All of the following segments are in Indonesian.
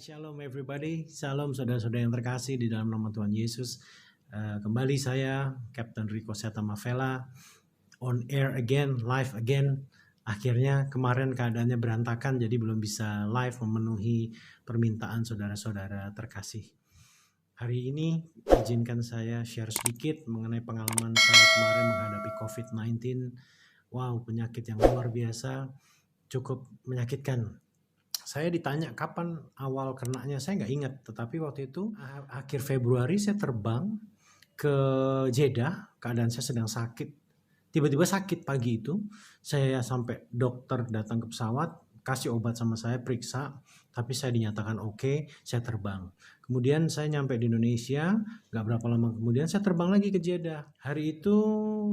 Shalom everybody, Shalom saudara-saudara yang terkasih di dalam nama Tuhan Yesus. Kembali saya, Captain Rico Setamavela, on air again, live again. Akhirnya kemarin keadaannya berantakan, jadi belum bisa live memenuhi permintaan saudara-saudara terkasih. Hari ini izinkan saya share sedikit mengenai pengalaman saya kemarin menghadapi COVID-19. Wow, penyakit yang luar biasa, cukup menyakitkan. Saya ditanya kapan awal kenanya, saya nggak ingat. Tetapi waktu itu akhir Februari saya terbang ke Jeddah, keadaan saya sedang sakit. Tiba-tiba sakit pagi itu, saya sampai dokter datang ke pesawat, kasih obat sama saya, periksa, tapi saya dinyatakan oke, saya terbang. Kemudian saya nyampe di Indonesia, nggak berapa lama kemudian saya terbang lagi ke Jeddah. Hari itu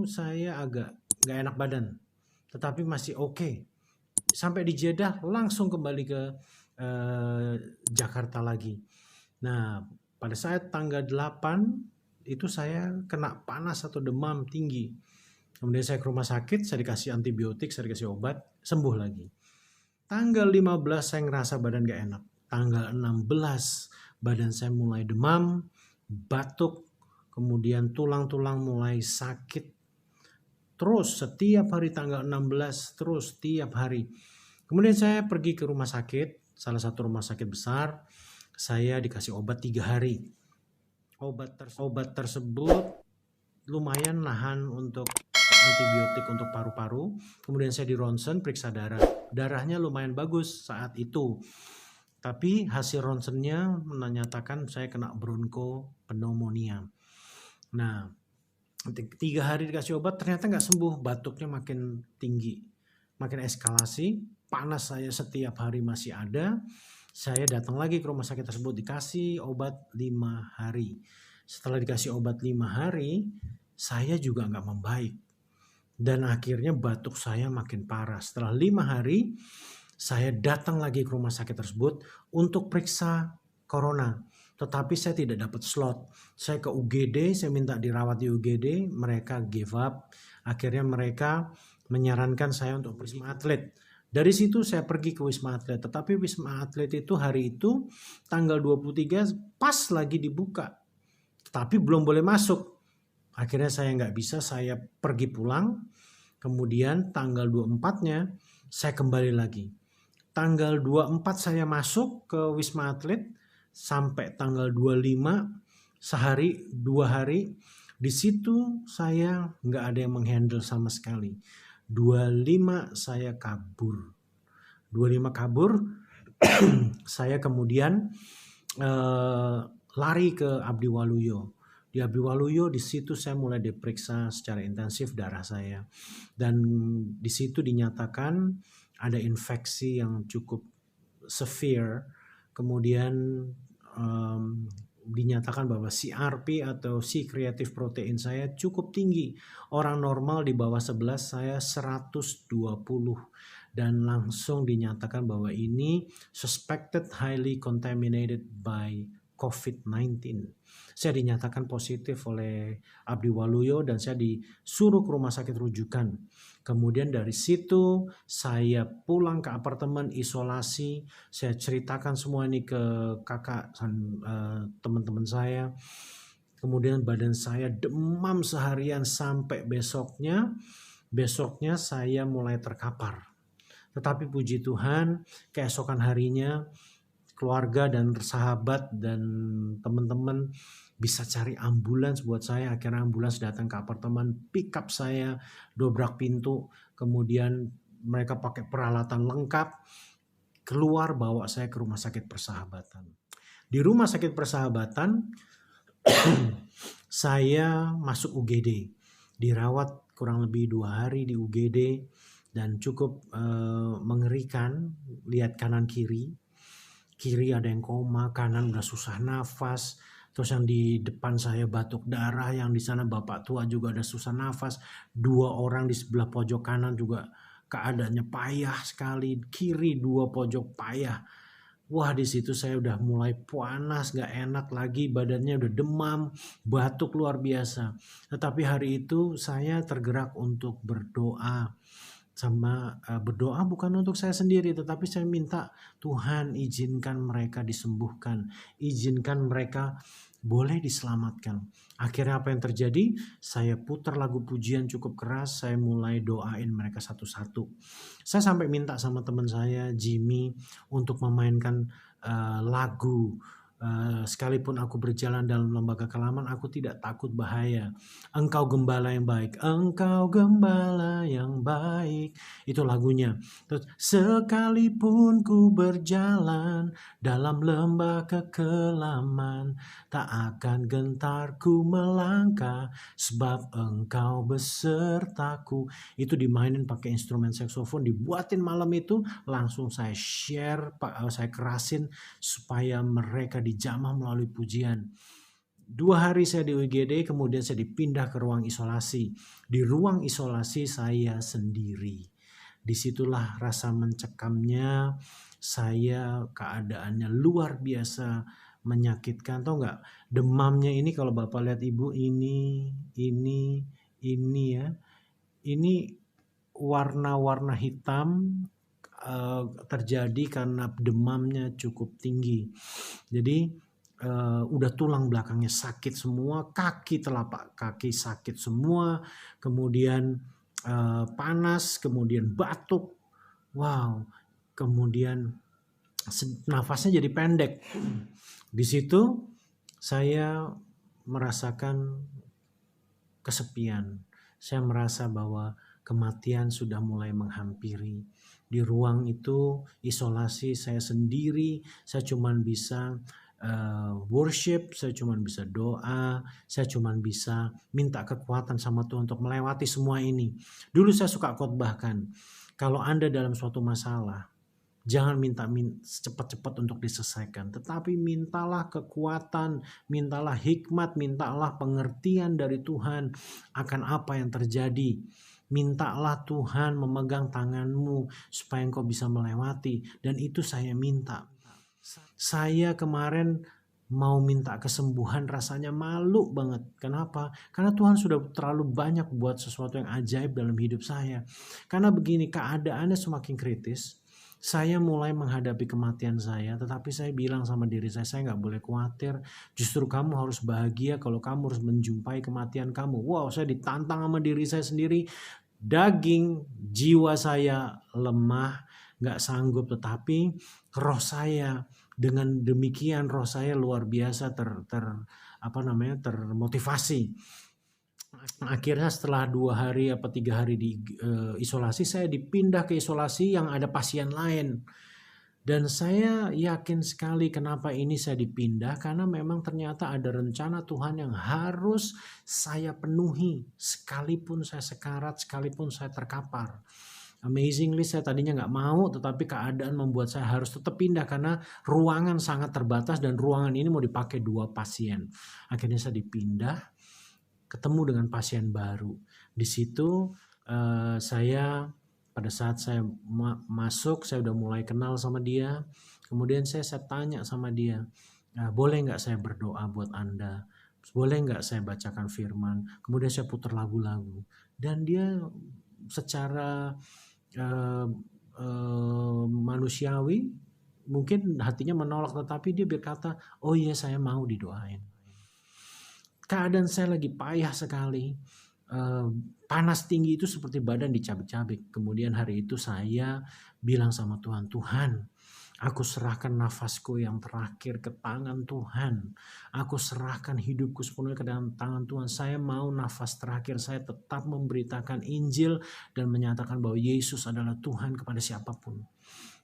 saya agak nggak enak badan, tetapi masih oke. Sampai di Jeddah langsung kembali ke Jakarta lagi. Nah, pada saat tanggal 8 itu saya kena panas atau demam tinggi. Kemudian saya ke rumah sakit, saya dikasih antibiotik, saya dikasih obat, sembuh lagi. Tanggal 15 saya ngerasa badan gak enak. Tanggal 16 badan saya mulai demam, batuk, kemudian tulang-tulang mulai sakit. Terus setiap hari tanggal 16, terus tiap hari. Kemudian saya pergi ke rumah sakit, salah satu rumah sakit besar. Saya dikasih obat 3 hari. Obat tersebut lumayan nahan untuk antibiotik untuk paru-paru. Kemudian saya di ronsen, periksa darah. Darahnya lumayan bagus saat itu. Tapi hasil ronsennya menyatakan saya kena bronchopneumonia. Nah, 3 hari dikasih obat ternyata nggak sembuh, batuknya makin tinggi, makin eskalasi, panas saya setiap hari masih ada. Saya datang lagi ke rumah sakit tersebut, dikasih obat 5 hari. Setelah dikasih obat 5 hari, saya juga nggak membaik. Dan akhirnya batuk saya makin parah. Setelah 5 hari, saya datang lagi ke rumah sakit tersebut untuk periksa corona. Tetapi saya tidak dapat slot. Saya ke UGD, saya minta dirawat di UGD, mereka give up. Akhirnya mereka menyarankan saya untuk Wisma Atlet. Dari situ saya pergi ke Wisma Atlet. Tetapi Wisma Atlet itu hari itu tanggal 23 pas lagi dibuka. Tetapi belum boleh masuk. Akhirnya saya nggak bisa, saya pergi pulang. Kemudian tanggal 24-nya saya kembali lagi. Tanggal 24 saya masuk ke Wisma Atlet. Sampai tanggal 25, sehari 2 hari, di situ saya nggak ada yang menghandle sama sekali. 25 saya kabur. 25 kabur, saya kemudian lari ke Abdi Waluyo. Di Abdi Waluyo di situ saya mulai diperiksa secara intensif darah saya. Dan di situ dinyatakan ada infeksi yang cukup severe. Kemudian dinyatakan bahwa CRP atau C-reactive protein saya cukup tinggi. Orang normal di bawah 11, saya 120. Dan langsung dinyatakan bahwa ini suspected highly contaminated by COVID-19. Saya dinyatakan positif oleh Abdi Waluyo dan saya disuruh ke rumah sakit rujukan. Kemudian dari situ saya pulang ke apartemen isolasi. Saya ceritakan semua ini ke kakak dan teman-teman saya. Kemudian badan saya demam seharian sampai besoknya. Besoknya saya mulai terkapar. Tetapi puji Tuhan, keesokan harinya keluarga dan sahabat dan teman-teman bisa cari ambulans buat saya. Akhirnya ambulans datang ke apartemen, pick up saya, dobrak pintu, kemudian mereka pakai peralatan lengkap, keluar bawa saya ke Rumah Sakit Persahabatan. Di Rumah Sakit Persahabatan, saya masuk UGD, dirawat kurang lebih 2 hari di UGD, dan cukup mengerikan. Lihat kanan kiri ada yang koma, kanan udah susah nafas. Terus yang di depan saya batuk darah, yang di sana bapak tua juga ada susah nafas. 2 orang di sebelah pojok kanan juga keadaannya payah sekali. Kiri 2 pojok payah. Wah, di situ saya udah mulai panas, gak enak lagi, badannya udah demam, batuk luar biasa. Tetapi hari itu saya tergerak untuk berdoa. berdoa bukan untuk saya sendiri, tetapi saya minta Tuhan izinkan mereka disembuhkan, izinkan mereka boleh diselamatkan. Akhirnya apa yang terjadi? Saya putar lagu pujian cukup keras, saya mulai doain mereka satu-satu. Saya sampai minta sama teman saya Jimmy untuk memainkan lagu. Sekalipun aku berjalan dalam lembaga kelaman, aku tidak takut bahaya. Engkau gembala yang baik, engkau gembala yang baik. Itu lagunya. Terus, sekalipun ku berjalan dalam lembah kekelaman, tak akan gentar ku melangkah, sebab engkau besertaku. Itu dimainin pakai instrumen saksofon, dibuatin malam itu, langsung saya share, saya kerasin supaya mereka dijamah melalui pujian. 2 hari saya di UGD, kemudian saya dipindah ke ruang isolasi. Di ruang isolasi saya sendiri. Disitulah rasa mencekamnya saya, keadaannya luar biasa menyakitkan. Tahu nggak, demamnya ini kalau Bapak lihat Ibu, ini ya. Ini warna-warna hitam terjadi karena demamnya cukup tinggi. Jadi udah tulang belakangnya sakit semua, kaki telapak kaki sakit semua, kemudian panas, kemudian batuk, wow, kemudian nafasnya jadi pendek. Di situ saya merasakan kesepian. Saya merasa bahwa kematian sudah mulai menghampiri. Di ruang itu isolasi saya sendiri, saya cuma bisa worship, saya cuma bisa doa, saya cuma bisa minta kekuatan sama Tuhan untuk melewati semua ini. Dulu saya suka khotbahkan, kalau Anda dalam suatu masalah, jangan minta cepat-cepat untuk diselesaikan, tetapi mintalah kekuatan, mintalah hikmat, mintalah pengertian dari Tuhan akan apa yang terjadi. Mintalah Tuhan memegang tanganmu supaya engkau bisa melewati, dan itu saya minta. Saya kemarin mau minta kesembuhan rasanya malu banget. Kenapa? Karena Tuhan sudah terlalu banyak buat sesuatu yang ajaib dalam hidup saya. Karena begini, keadaannya semakin kritis. Saya mulai menghadapi kematian saya, tetapi saya bilang sama diri saya nggak boleh khawatir. Justru kamu harus bahagia kalau kamu harus menjumpai kematian kamu. Wow, saya ditantang sama diri saya sendiri. Daging, jiwa saya lemah, nggak sanggup, tetapi roh saya, dengan demikian roh saya luar biasa termotivasi. Akhirnya setelah 2 hari apa 3 hari di isolasi, saya dipindah ke isolasi yang ada pasien lain. Dan saya yakin sekali kenapa ini saya dipindah, karena memang ternyata ada rencana Tuhan yang harus saya penuhi sekalipun saya sekarat, sekalipun saya terkapar. Amazingly saya tadinya nggak mau, tetapi keadaan membuat saya harus tetap pindah karena ruangan sangat terbatas dan ruangan ini mau dipakai 2 pasien. Akhirnya saya dipindah, ketemu dengan pasien baru. Di situ saya pada saat saya masuk, saya udah mulai kenal sama dia. Kemudian saya tanya sama dia, boleh nggak saya berdoa buat Anda? Boleh nggak saya bacakan firman? Kemudian saya putar lagu-lagu. Dan dia secara manusiawi mungkin hatinya menolak, tetapi dia berkata, oh iya saya mau didoain. Keadaan saya lagi payah sekali. Panas tinggi itu seperti badan dicabik-cabik. Kemudian hari itu saya bilang sama Tuhan, Tuhan, aku serahkan nafasku yang terakhir ke tangan Tuhan. Aku serahkan hidupku sepenuhnya ke dalam tangan Tuhan. Saya mau nafas terakhir saya tetap memberitakan Injil dan menyatakan bahwa Yesus adalah Tuhan kepada siapapun.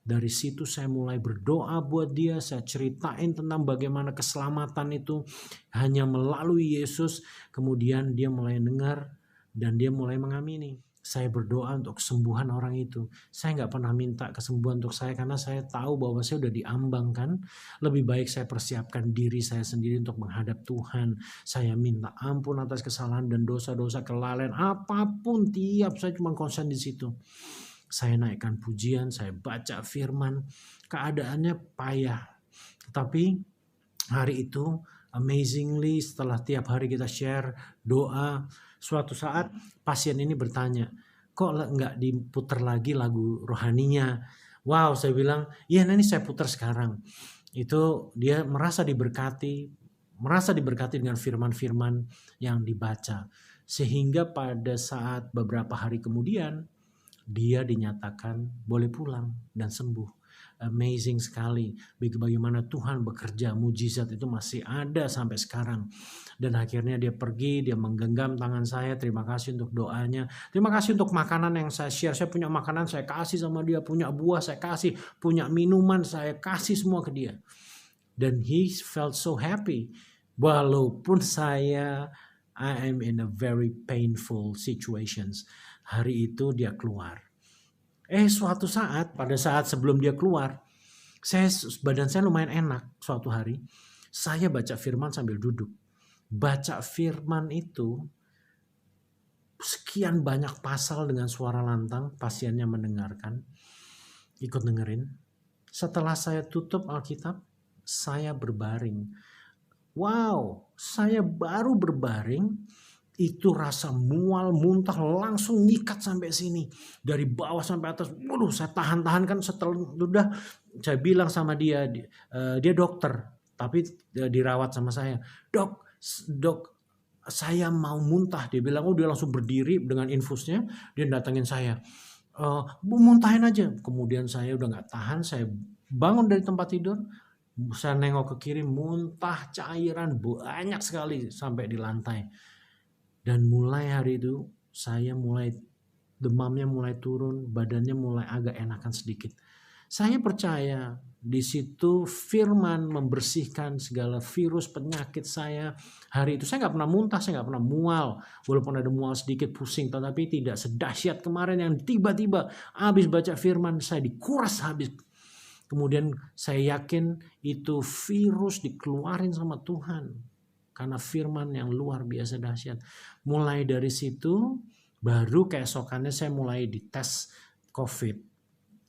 Dari situ saya mulai berdoa buat dia, saya ceritain tentang bagaimana keselamatan itu hanya melalui Yesus. Kemudian dia mulai dengar dan dia mulai mengamini. Saya berdoa untuk kesembuhan orang itu. Saya nggak pernah minta kesembuhan untuk saya karena saya tahu bahwa saya udah diambangkan. Lebih baik saya persiapkan diri saya sendiri untuk menghadap Tuhan. Saya minta ampun atas kesalahan dan dosa-dosa, kelalaian apapun, tiap saya cuma konsen di situ. Saya naikkan pujian, saya baca firman, keadaannya payah. Tetapi hari itu amazingly setelah tiap hari kita share doa, suatu saat pasien ini bertanya, kok nggak diputar lagi lagu rohaninya. Wow, saya bilang, iya ini saya putar sekarang. Itu dia merasa diberkati dengan firman-firman yang dibaca. Sehingga pada saat beberapa hari kemudian, dia dinyatakan boleh pulang dan sembuh. Amazing sekali bagaimana Tuhan bekerja, mujizat itu masih ada sampai sekarang. Dan akhirnya dia pergi, dia menggenggam tangan saya, terima kasih untuk doanya, terima kasih untuk makanan yang saya share, saya punya makanan saya kasih sama dia, punya buah saya kasih, punya minuman saya kasih semua ke dia. Dan he felt so happy, walaupun I am in a very painful situations. Hari itu dia keluar. Suatu saat, pada saat sebelum dia keluar, badan saya lumayan enak suatu hari. Saya baca firman sambil duduk. Baca firman itu, sekian banyak pasal dengan suara lantang, pasiennya mendengarkan, ikut dengerin. Setelah saya tutup Alkitab, saya berbaring. Wow, saya baru berbaring, itu rasa mual, muntah langsung nyikat sampai sini. Dari bawah sampai atas. Waduh, saya tahan-tahan kan setelah udah saya bilang sama dia dokter, tapi dirawat sama saya. Dok, saya mau muntah. Dia bilang, dia langsung berdiri dengan infusnya, dia datangin saya. Muntahin aja. Kemudian saya udah gak tahan, saya bangun dari tempat tidur, saya nengok ke kiri, muntah cairan banyak sekali sampai di lantai. Dan mulai hari itu saya demamnya mulai turun, badannya mulai agak enakan sedikit. Saya percaya di situ firman membersihkan segala virus penyakit saya. Hari itu saya nggak pernah muntah, saya nggak pernah mual. Walaupun ada mual sedikit, pusing, tetapi tidak sedahsyat kemarin yang tiba-tiba habis baca firman saya dikuras habis. Kemudian saya yakin itu virus dikeluarin sama Tuhan. Karena firman yang luar biasa dahsyat. Mulai dari situ, baru keesokannya saya mulai dites COVID.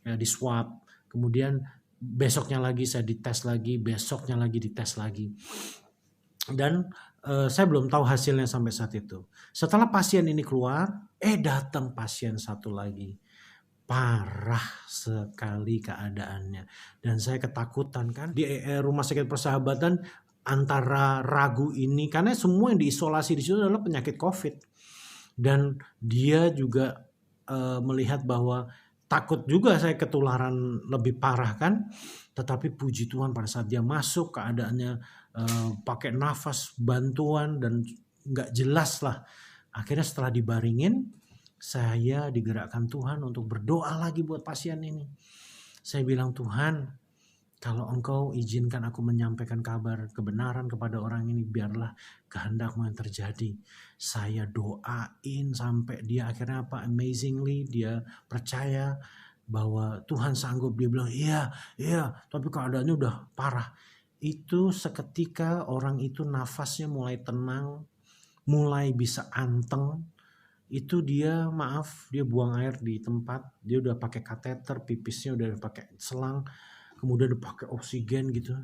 Ya, di swab. Kemudian besoknya lagi saya dites lagi, besoknya lagi dites lagi. Dan saya belum tahu hasilnya sampai saat itu. Setelah pasien ini keluar, datang pasien satu lagi. Parah sekali keadaannya. Dan saya ketakutan kan. Di rumah sakit Persahabatan, antara ragu ini, karena semua yang diisolasi di situ adalah penyakit COVID, dan dia juga melihat bahwa takut juga saya ketularan lebih parah kan, tetapi puji Tuhan pada saat dia masuk keadaannya pakai nafas bantuan dan nggak jelas lah. Akhirnya setelah dibaringin, saya digerakkan Tuhan untuk berdoa lagi buat pasien ini. Saya bilang, Tuhan, kalau Engkau izinkan aku menyampaikan kabar kebenaran kepada orang ini, biarlah kehendak-Mu yang terjadi. Saya doain sampai dia akhirnya amazingly dia percaya bahwa Tuhan sanggup. Dia bilang, iya, tapi keadaannya udah parah. Itu seketika orang itu nafasnya mulai tenang, mulai bisa anteng. Itu dia buang air di tempat, dia udah pakai kateter, pipisnya udah pakai selang, kemudian dipakai oksigen gitu,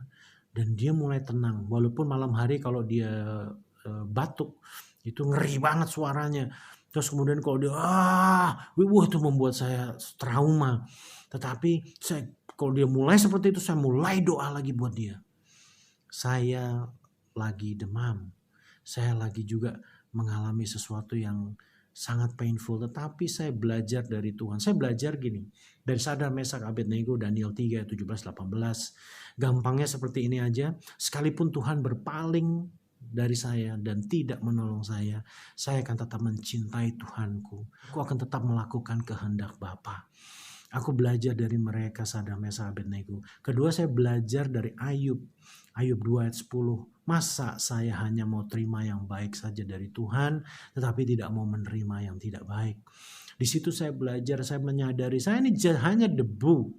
dan dia mulai tenang. Walaupun malam hari kalau dia batuk itu ngeri banget suaranya. Terus kemudian kalau dia itu membuat saya trauma. Tetapi kalau dia mulai seperti itu, saya mulai doa lagi buat dia. Saya lagi demam, saya lagi juga mengalami sesuatu yang sangat painful, tetapi saya belajar dari Tuhan. Saya belajar gini, dari Sadrak, Mesak, Abednego, Daniel 3, 17, 18. Gampangnya seperti ini aja, sekalipun Tuhan berpaling dari saya dan tidak menolong saya akan tetap mencintai Tuhanku. Aku akan tetap melakukan kehendak Bapa. Aku belajar dari mereka, Sadrak, Mesak, Abednego. Kedua, saya belajar dari Ayub 2 ayat 10. Masa saya hanya mau terima yang baik saja dari Tuhan, tetapi tidak mau menerima yang tidak baik. Di situ saya belajar, saya menyadari saya ini hanya debu.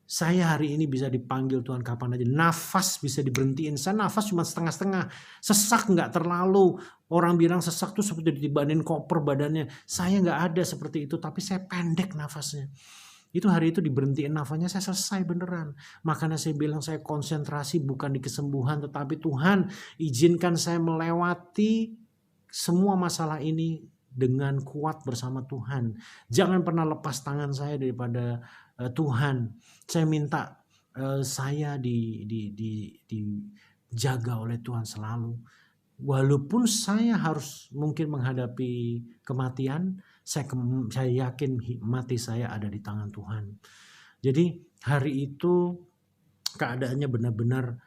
Saya hari ini bisa dipanggil Tuhan kapan aja. Nafas bisa diberhentiin. Saya nafas cuma setengah-setengah. Sesak nggak terlalu. Orang bilang sesak tuh seperti ditibanin koper badannya. Saya nggak ada seperti itu, tapi saya pendek nafasnya. Itu hari itu diberhentiin nafasnya, saya selesai beneran. Makanya saya bilang saya konsentrasi bukan di kesembuhan, tetapi Tuhan izinkan saya melewati semua masalah ini dengan kuat bersama Tuhan. Jangan pernah lepas tangan saya daripada Tuhan. Saya minta saya dijaga oleh Tuhan selalu. Walaupun saya harus mungkin menghadapi kematian, saya yakin mati saya ada di tangan Tuhan. Jadi hari itu keadaannya benar-benar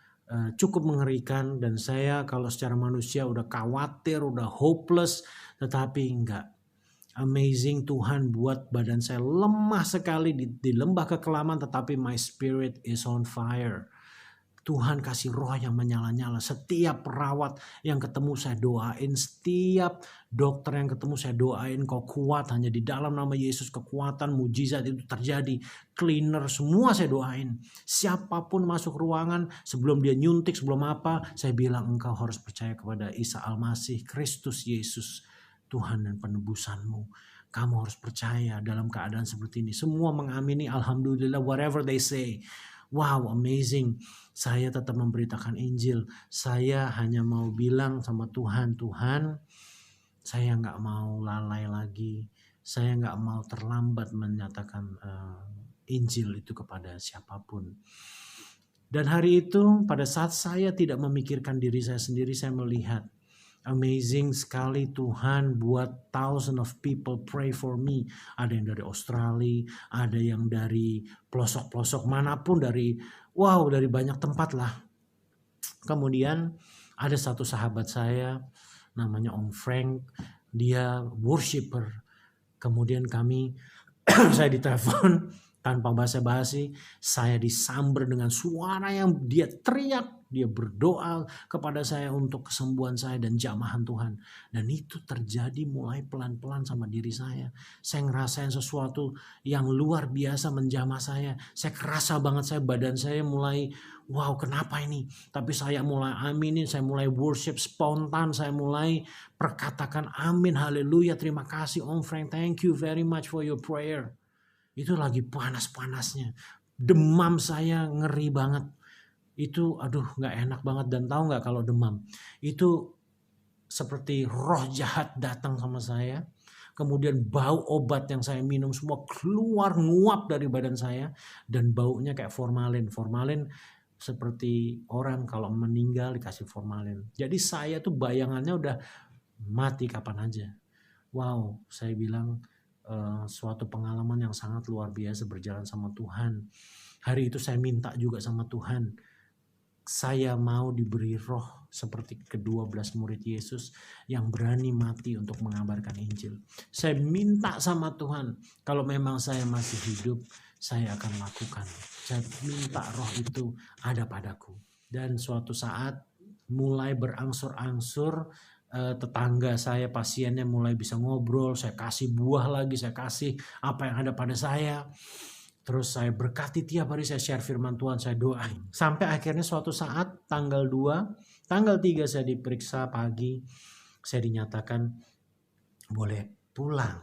cukup mengerikan, dan saya kalau secara manusia udah khawatir, udah hopeless, tetapi enggak. Amazing, Tuhan buat badan saya lemah sekali di lembah kekelaman, tetapi my spirit is on fire. Tuhan kasih roh yang menyala-nyala. Setiap perawat yang ketemu saya doain. Setiap dokter yang ketemu saya doain. Kau kuat, hanya di dalam nama Yesus kekuatan mujizat itu terjadi. Cleaner semua saya doain. Siapapun masuk ruangan sebelum dia nyuntik, sebelum apa, saya bilang engkau harus percaya kepada Isa Al-Masih, Kristus Yesus, Tuhan dan penebusanmu. Kamu harus percaya dalam keadaan seperti ini. Semua mengamini, alhamdulillah, whatever they say. Wow, amazing. Saya tetap memberitakan Injil. Saya hanya mau bilang sama Tuhan, Tuhan, saya nggak mau lalai lagi. Saya nggak mau terlambat menyatakan Injil itu kepada siapapun. Dan hari itu, pada saat saya tidak memikirkan diri saya sendiri, saya melihat amazing sekali Tuhan buat thousands of people pray for me. Ada yang dari Australia, ada yang dari pelosok-pelosok manapun, dari banyak tempat lah. Kemudian ada satu sahabat saya namanya Om Frank, dia worshiper. Kemudian saya ditelepon tanpa basa-basi, saya disamber dengan suara yang dia teriak. Dia berdoa kepada saya untuk kesembuhan saya dan jamahan Tuhan. Dan itu terjadi mulai pelan-pelan sama diri saya. Saya ngerasain sesuatu yang luar biasa menjamah saya. Saya kerasa banget badan saya mulai, wow, kenapa ini? Tapi saya mulai aminin, saya mulai worship spontan, saya mulai perkatakan amin, haleluya, terima kasih Om Frank, thank you very much for your prayer. Itu lagi panas-panasnya. Demam saya ngeri banget. Itu gak enak banget. Dan tahu gak kalau demam? Itu seperti roh jahat datang sama saya. Kemudian bau obat yang saya minum semua keluar nguap dari badan saya. Dan baunya kayak formalin. Formalin seperti orang kalau meninggal dikasih formalin. Jadi saya tuh bayangannya udah mati kapan aja. Wow, saya bilang suatu pengalaman yang sangat luar biasa berjalan sama Tuhan. Hari itu saya minta juga sama Tuhan, saya mau diberi roh seperti ke-12 murid Yesus yang berani mati untuk mengabarkan Injil. Saya minta sama Tuhan, kalau memang saya masih hidup, saya akan lakukan. Saya minta roh itu ada padaku. Dan suatu saat mulai berangsur-angsur, tetangga saya, pasiennya mulai bisa ngobrol, saya kasih buah lagi, saya kasih apa yang ada pada saya. Terus saya berkati tiap hari, saya share firman Tuhan, saya doain. Sampai akhirnya suatu saat tanggal 2, tanggal 3 saya diperiksa pagi, saya dinyatakan boleh pulang.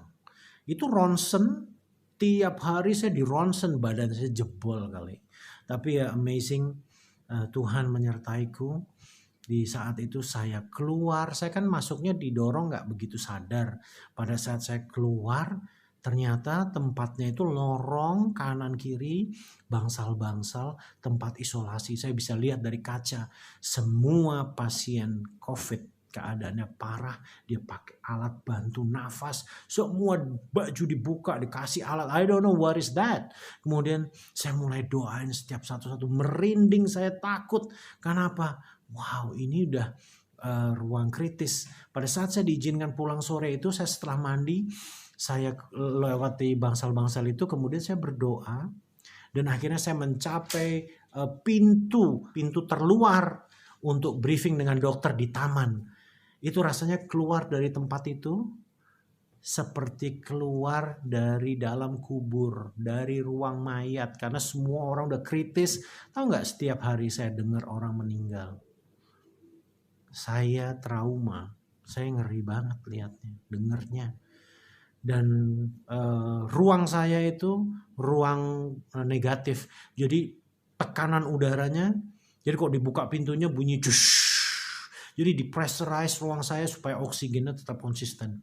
Itu ronsen, tiap hari saya di ronsen, badan saya jebol kali. Tapi ya amazing, Tuhan menyertaiku. Di saat itu saya keluar, saya kan masuknya didorong gak begitu sadar. Pada saat saya keluar, ternyata tempatnya itu lorong kanan kiri, bangsal-bangsal, tempat isolasi. Saya bisa lihat dari kaca, semua pasien COVID keadaannya parah, dia pakai alat bantu nafas, semua baju dibuka, dikasih alat, I don't know what is that. Kemudian saya mulai doain setiap satu-satu, merinding, saya takut. Kenapa? Wow, ini udah ruang kritis. Pada saat saya diizinkan pulang sore itu, saya setelah mandi, saya lewati bangsal-bangsal itu, kemudian saya berdoa, dan akhirnya saya mencapai pintu terluar untuk briefing dengan dokter di taman. Itu rasanya keluar dari tempat itu seperti keluar dari dalam kubur, dari ruang mayat, karena semua orang udah kritis. Tahu nggak, setiap hari saya dengar orang meninggal. Saya trauma, saya ngeri banget lihatnya, dengernya. Dan ruang saya itu ruang negatif, jadi tekanan udaranya, jadi kok dibuka pintunya bunyi cush, jadi dipressurize ruang saya supaya oksigennya tetap konsisten.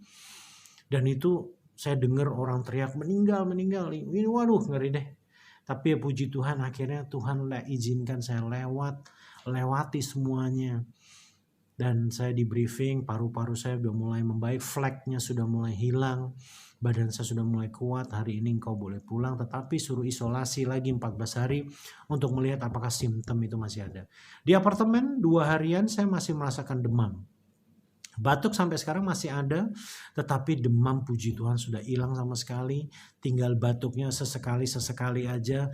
Dan itu saya dengar orang teriak meninggal, meninggal. Ini waduh ngeri deh. Tapi ya puji Tuhan akhirnya Tuhan izinkan saya lewati semuanya. Dan saya di briefing, paru-paru saya sudah mulai membaik, fleknya sudah mulai hilang, badan saya sudah mulai kuat, hari ini engkau boleh pulang, tetapi suruh isolasi lagi 14 hari untuk melihat apakah simptom itu masih ada. Di apartemen 2 harian saya masih merasakan demam. Batuk sampai sekarang masih ada, tetapi demam puji Tuhan sudah hilang sama sekali, tinggal batuknya sesekali aja.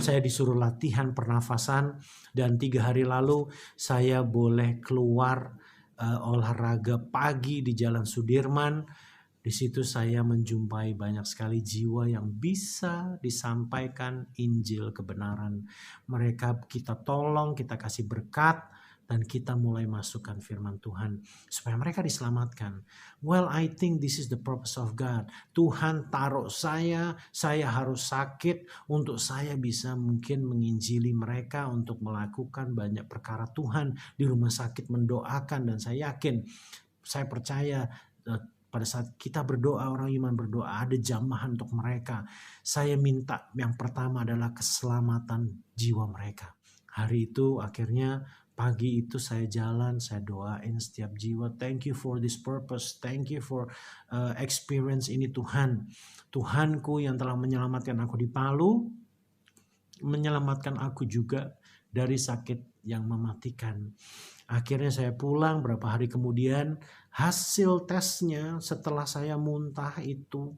Saya disuruh latihan pernafasan dan 3 hari lalu saya boleh keluar olahraga pagi di Jalan Sudirman. Di situ saya menjumpai banyak sekali jiwa yang bisa disampaikan Injil kebenaran. Mereka kita tolong, kita kasih berkat, dan kita mulai masukkan firman Tuhan supaya mereka diselamatkan. Well, I think this is the purpose of God. Tuhan taruh saya harus sakit untuk saya bisa mungkin menginjili mereka, untuk melakukan banyak perkara Tuhan di rumah sakit, mendoakan. Dan saya yakin, saya percaya pada saat kita berdoa, orang iman berdoa, ada jamahan untuk mereka. Saya minta yang pertama adalah keselamatan jiwa mereka. Hari itu akhirnya pagi itu saya jalan, saya doain setiap jiwa. Thank you for this purpose. Thank you for experience ini Tuhan. Tuhanku yang telah menyelamatkan aku di Palu, menyelamatkan aku juga dari sakit yang mematikan. Akhirnya saya pulang, berapa hari kemudian hasil tesnya setelah saya muntah itu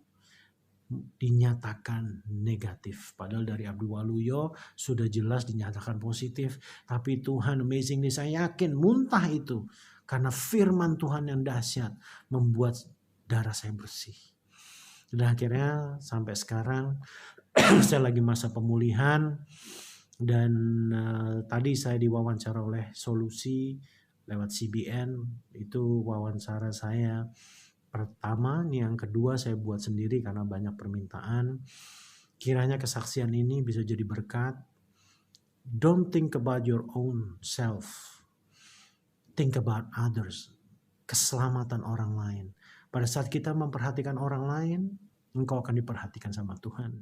dinyatakan negatif. Padahal dari Abdul Waluyo sudah jelas dinyatakan positif. Tapi Tuhan amazingly saya yakin muntah itu karena firman Tuhan yang dahsyat membuat darah saya bersih. Dan akhirnya sampai sekarang saya lagi masa pemulihan. Dan tadi saya diwawancara oleh Solusi lewat CBN. Itu wawancara saya pertama, yang kedua saya buat sendiri karena banyak permintaan. Kiranya kesaksian ini bisa jadi berkat. Don't think about your own self. Think about others. Keselamatan orang lain. Pada saat kita memperhatikan orang lain, engkau akan diperhatikan sama Tuhan.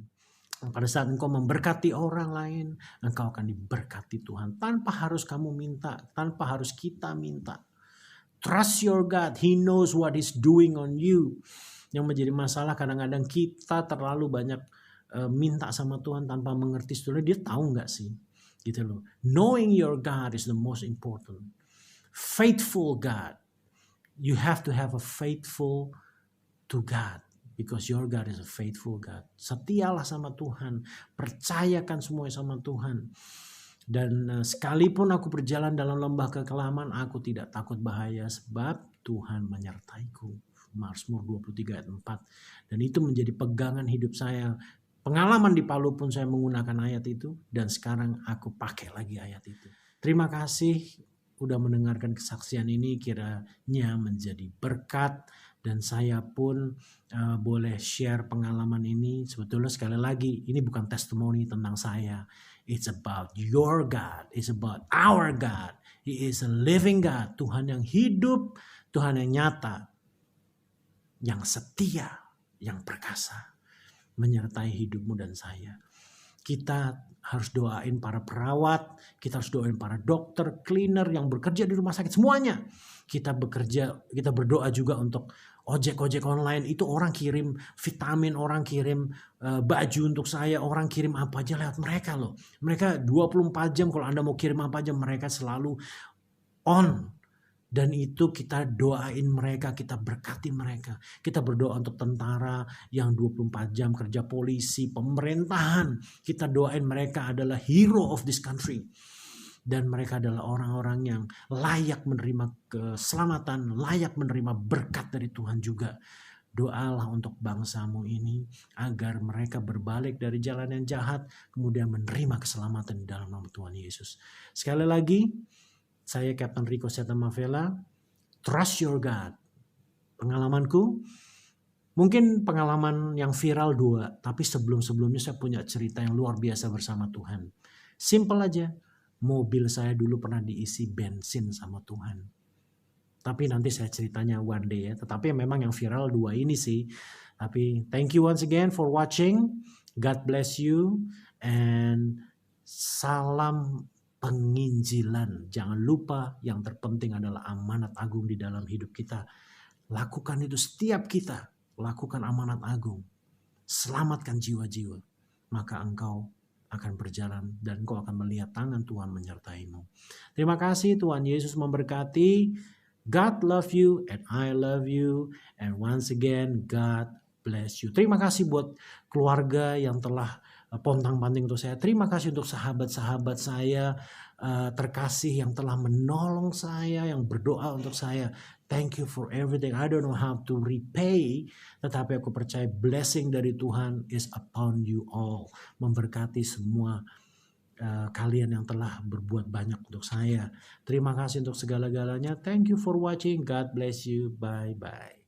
Pada saat engkau memberkati orang lain, engkau akan diberkati Tuhan. Tanpa harus kamu minta, tanpa harus kita minta. Trust your God. He knows what He's doing on you. Yang menjadi masalah kadang-kadang kita terlalu banyak minta sama Tuhan tanpa mengerti sebetulnya dia tahu nggak sih, gitu loh. Knowing your God is the most important. Faithful God. You have to have a faithful to God. Because your God is a faithful God. Setialah sama Tuhan. Percayakan semuanya sama Tuhan. Dan sekalipun aku berjalan dalam lembah kekelaman, aku tidak takut bahaya sebab Tuhan menyertaiku. Mazmur 23 ayat 4. Dan itu menjadi pegangan hidup saya. Pengalaman di Palu pun saya menggunakan ayat itu. Dan sekarang aku pakai lagi ayat itu. Terima kasih udah mendengarkan kesaksian ini. Kiranya menjadi berkat. Dan saya pun boleh share pengalaman ini. Sebetulnya sekali lagi ini bukan testimoni tentang saya. It's about your God. It's about our God. He is a living God. Tuhan yang hidup. Tuhan yang nyata. Yang setia. Yang perkasa. Menyertai hidupmu dan saya. Kita harus doain para perawat. Kita harus doain para dokter, cleaner yang bekerja di rumah sakit. Semuanya. Kita bekerja, kita berdoa juga untuk ojek online. Itu orang kirim vitamin, orang kirim baju untuk saya, orang kirim apa aja lewat mereka loh. Mereka 24 jam kalau Anda mau kirim apa aja mereka selalu on. Dan itu kita doain mereka, kita berkati mereka. Kita berdoa untuk tentara yang 24 jam kerja, polisi, pemerintahan. Kita doain mereka adalah hero of this country. Dan mereka adalah orang-orang yang layak menerima keselamatan, layak menerima berkat dari Tuhan juga. Doalah untuk bangsamu ini agar mereka berbalik dari jalan yang jahat, kemudian menerima keselamatan di dalam nama Tuhan Yesus. Sekali lagi, saya Captain Rico Setamavela, trust your God. Pengalamanku, mungkin pengalaman yang viral 2, tapi sebelum-sebelumnya saya punya cerita yang luar biasa bersama Tuhan. Simple aja. Mobil saya dulu pernah diisi bensin sama Tuhan. Tapi nanti saya ceritanya one day ya. Tetapi memang yang viral 2 ini sih. Tapi thank you once again for watching. God bless you. And salam penginjilan. Jangan lupa yang terpenting adalah amanat agung di dalam hidup kita. Lakukan itu setiap kita. Lakukan amanat agung. Selamatkan jiwa-jiwa. Maka engkau akan berjalan dan engkau akan melihat tangan Tuhan menyertaimu. Terima kasih, Tuhan Yesus memberkati. God love you and I love you. And once again, God bless you. Terima kasih buat keluarga yang telah pontang-panting untuk saya. Terima kasih untuk sahabat-sahabat saya terkasih yang telah menolong saya, yang berdoa untuk saya. Thank you for everything. I don't know how to repay, tetapi aku percaya blessing dari Tuhan is upon you all. Memberkati semua kalian yang telah berbuat banyak untuk saya. Terima kasih untuk segala-galanya. Thank you for watching. God bless you. Bye-bye.